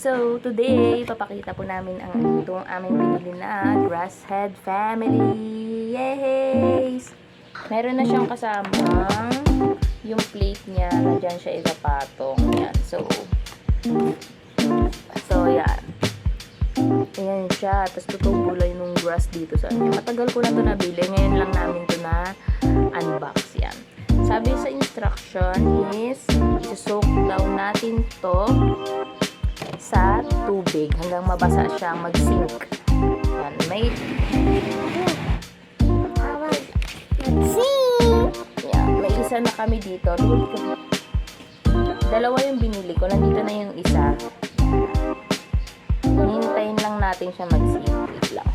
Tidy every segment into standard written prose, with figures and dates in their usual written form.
So, today, papakita po namin itong aming binili na Grasshead Family. Yay! Meron na siyang kasamang yung plate niya. Nandyan siya ikapatong. Yan. So, yan. Ayan siya. Tapos tutubulay nung grass dito sa kanya. Matagal ko na to nabili. Ngayon lang namin to na unbox. Yan. Sabi sa instruction is isosoak daw natin to sa tubig hanggang mabasa siyang mag-sink. Yan. May isa na kami dito. Dalawa yung binili ko. Nandito na yung isa. Hintayin lang natin siya mag-sink. Wait lang.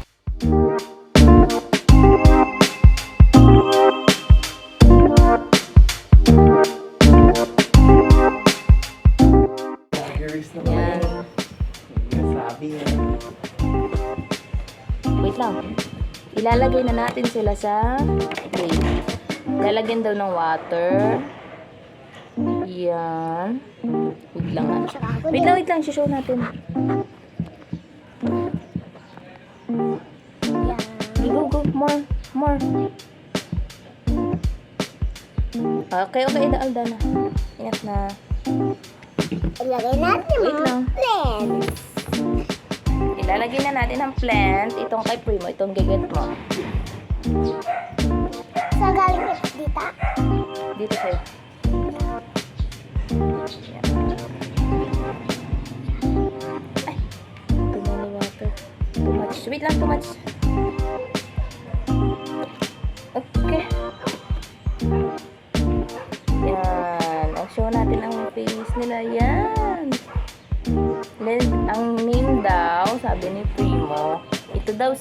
Yan. Wait lang. Ilalagay na natin sila sa plate. Lalagyan daw ng water. Yan. Wait lang. Wait lang. Show natin. Go. More. Okay. Daal na. Ingat na. Ilagay natin Wait lang. plants. Ilalagay na natin ang plant. Itong kay Primo. Itong giget mo. Sa galing dito? Dito sa'yo. Ay. Tumuli water. Too much. Wait lang, too much. Okay. Yan. Ang show natin ang face nila. Yan. Ang name daw, sabi ni Primo, ito daw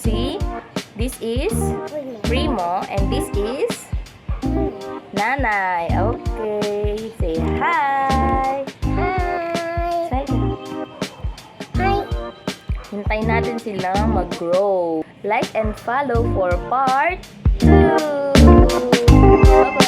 this is Primo and this is Nanay. Okay. Say hi. Hi. Say Hi. Hintayin natin silang mag-grow. Like and follow for part 2. Bye-bye.